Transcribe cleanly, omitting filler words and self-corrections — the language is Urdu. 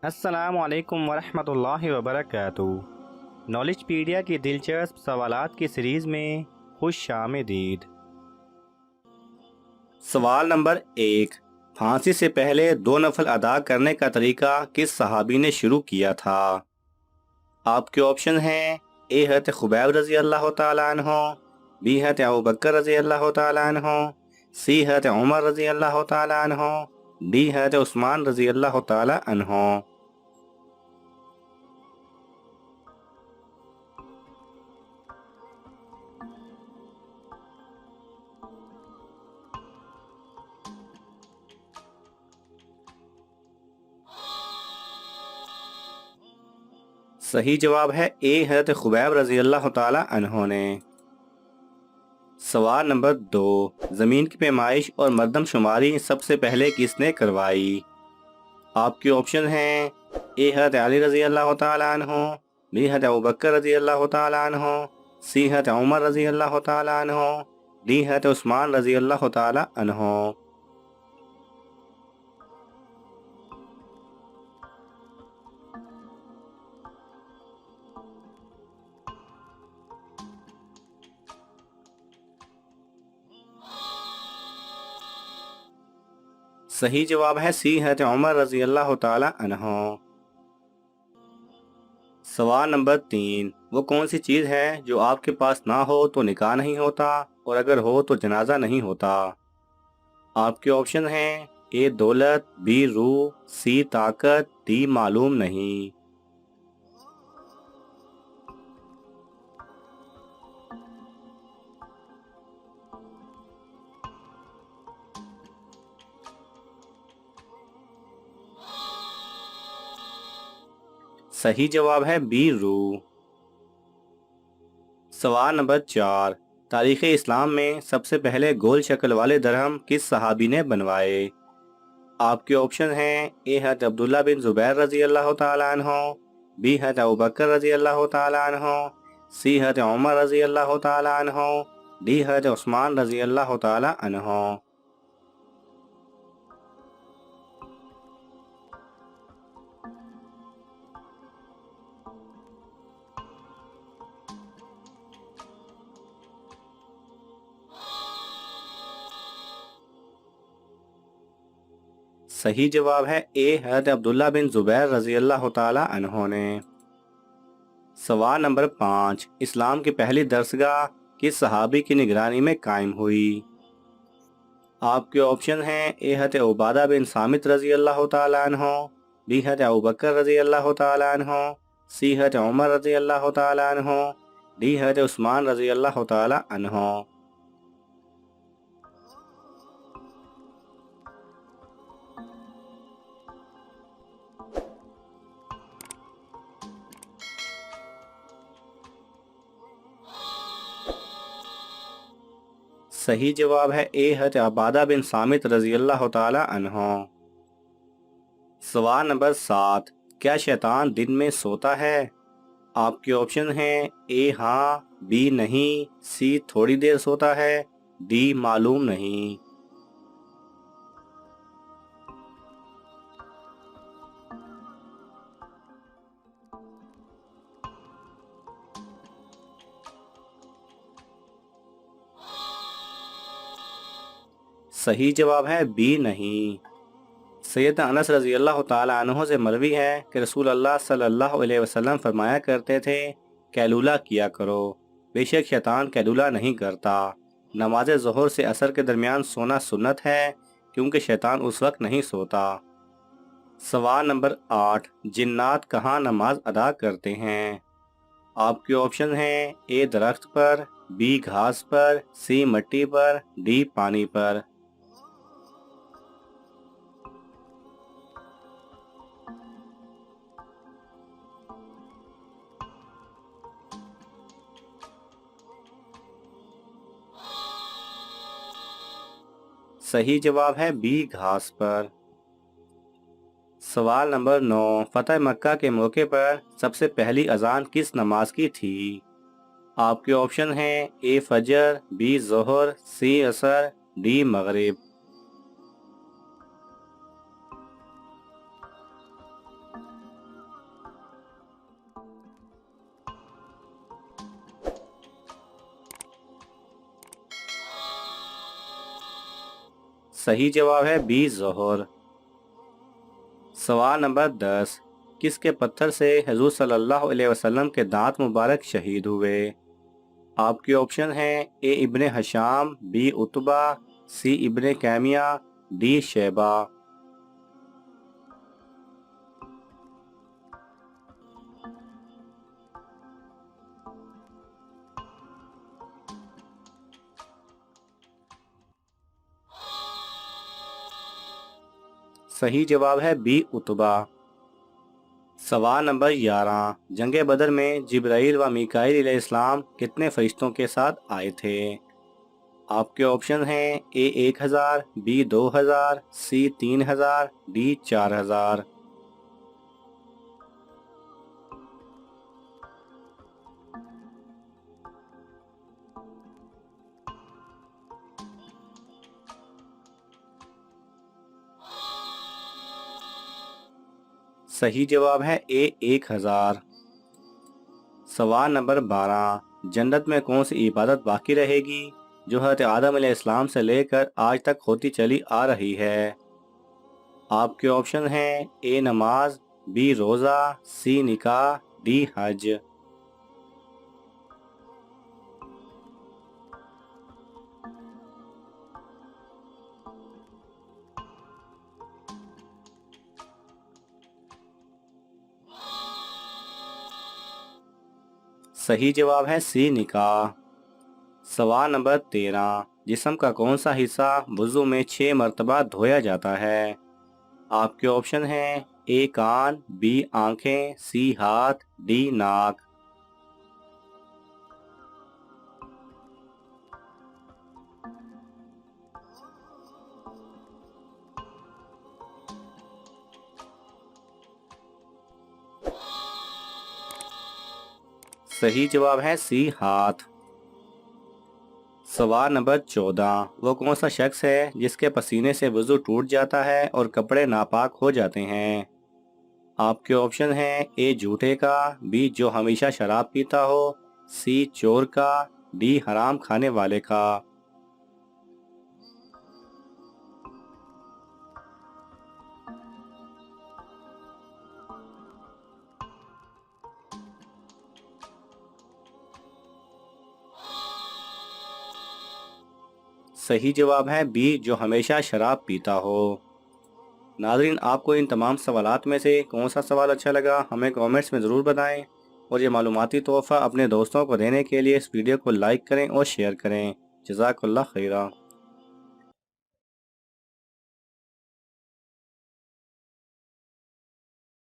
السلام علیکم ورحمۃ اللہ وبرکاتہ۔ نالج پیڈیا کی دلچسپ سوالات کی سیریز میں خوش آمدید۔ سوال نمبر 1، پھانسی سے پہلے 2 نفل ادا کرنے کا طریقہ کس صحابی نے شروع کیا تھا؟ آپ کے آپشن ہیں اے حضرت خبیب رضی اللہ تعالیٰ عنہ، بی حضرت ابوبکر رضی اللہ تعالیٰ عنہ، سی حضرت عمر رضی اللہ تعالیٰ عنہ، ڈی حضرت عثمان رضی اللہ تعالیٰ عنہ۔ صحیح جواب ہے اے حضرت خبیب رضی اللہ تعالی عنہ نے۔ سوال نمبر 2، زمین کی پیمائش اور مردم شماری سب سے پہلے کس نے کروائی؟ آپ کے آپشن ہیں اے حضرت علی رضی اللہ تعالی عنہ، بی حضرت ابوبکر رضی اللہ تعالی عنہ، سی حضرت عمر رضی اللہ تعالی عنہ، ڈی حضرت عثمان رضی اللہ تعالی عنہ۔ صحیح جواب ہے سی حضرت عمر رضی اللہ تعالی عنہ۔ سوال نمبر 3، وہ کون سی چیز ہے جو آپ کے پاس نہ ہو تو نکاح نہیں ہوتا اور اگر ہو تو جنازہ نہیں ہوتا؟ آپ کے آپشن ہیں اے دولت، بی روح، سی طاقت، ڈی معلوم نہیں۔ صحیح جواب ہے بی روح۔ سوال نمبر 4، تاریخ اسلام میں سب سے پہلے گول شکل والے درہم کس صحابی نے بنوائے؟ آپ کے آپشن ہیں اے حضرت عبداللہ بن زبیر رضی اللہ تعالی عنہ، بی حضرت ابوبکر رضی اللہ تعالی عنہ، سی حضرت عمر رضی اللہ تعالی عنہ، ڈی حضرت عثمان رضی اللہ تعالی عنہ۔ صحیح جواب ہے اے حضرت عبداللہ بن زبیر رضی اللہ تعالی عنہ نے۔ سوال نمبر 5، اسلام کی پہلی درسگاہ کس صحابی کی نگرانی میں قائم ہوئی؟ آپ کے آپشن ہیں اے حضرت عبادہ بن صامت رضی اللہ تعالی عنہ، بی حضرت ابوبکر رضی اللہ تعالی عنہ، سی حضرت عمر رضی اللہ تعالی عنہ، ڈی حضرت عثمان رضی اللہ تعالی عنہ۔ صحیح جواب ہے اے حضرت عبادہ بن صامت رضی اللہ تعالی عنہ۔ سوال نمبر 7، کیا شیطان دن میں سوتا ہے؟ آپ کے آپشن ہیں اے ہاں، بی نہیں، سی تھوڑی دیر سوتا ہے، ڈی معلوم نہیں۔ صحیح جواب ہے بی نہیں۔ سیدنا انس رضی اللہ تعالی عنہ سے مروی ہے کہ رسول اللہ صلی اللہ علیہ وسلم فرمایا کرتے تھے قیلولہ کیا کرو، بے شک شیطان قیلولہ نہیں کرتا۔ نماز ظہر سے عصر کے درمیان سونا سنت ہے کیونکہ شیطان اس وقت نہیں سوتا۔ سوال نمبر 8، جنات کہاں نماز ادا کرتے ہیں؟ آپ کے آپشن ہیں اے درخت پر، بی گھاس پر، سی مٹی پر، ڈی پانی پر۔ صحیح جواب ہے بی گھاس پر۔ سوال نمبر 9، فتح مکہ کے موقع پر سب سے پہلی اذان کس نماز کی تھی؟ آپ کے آپشن ہیں اے فجر، بی ظہر، سی عصر، ڈی مغرب۔ صحیح جواب ہے بی ظہر۔ سوال نمبر 10، کس کے پتھر سے حضور صلی اللہ علیہ وسلم کے دانت مبارک شہید ہوئے؟ آپ کے آپشن ہیں اے ابن حشام، بی عتبہ، سی ابن کیمیہ، ڈی شیبہ۔ صحیح جواب ہے بی عتبہ۔ سوال نمبر 11، جنگ بدر میں جبرائیل و میکائیل علیہ السلام کتنے فرشتوں کے ساتھ آئے تھے؟ آپ کے آپشن ہیں اے 1000، بی 2000، سی 3000، ڈی 4000۔ صحیح جواب ہے اے 1000۔ سوال نمبر 12، جنت میں کون سی عبادت باقی رہے گی جو حضرت آدم علیہ السلام سے لے کر آج تک ہوتی چلی آ رہی ہے؟ آپ کے آپشن ہیں اے نماز، بی روزہ، سی نکاح، ڈی حج۔ صحیح جواب ہے سی نکاح۔ سوال نمبر 13، جسم کا کون سا حصہ وضو میں 6 مرتبہ دھویا جاتا ہے؟ آپ کے آپشن ہیں اے کان، بی آنکھیں، سی ہاتھ، ڈی ناک۔ صحیح جواب ہے سی ہاتھ۔ سوال نمبر 14، وہ کون سا شخص ہے جس کے پسینے سے وضو ٹوٹ جاتا ہے اور کپڑے ناپاک ہو جاتے ہیں؟ آپ کے آپشن ہیں اے جھوٹے کا، بی جو ہمیشہ شراب پیتا ہو، سی چور کا، ڈی حرام کھانے والے کا۔ صحیح جواب ہے بی جو ہمیشہ شراب پیتا ہو۔ ناظرین، آپ کو ان تمام سوالات میں سے کون سا سوال اچھا لگا ہمیں کامنٹس میں ضرور بتائیں، اور یہ معلوماتی تحفہ اپنے دوستوں کو دینے کے لیے اس ویڈیو کو لائک کریں اور شیئر کریں۔ جزاک اللہ خیرہ۔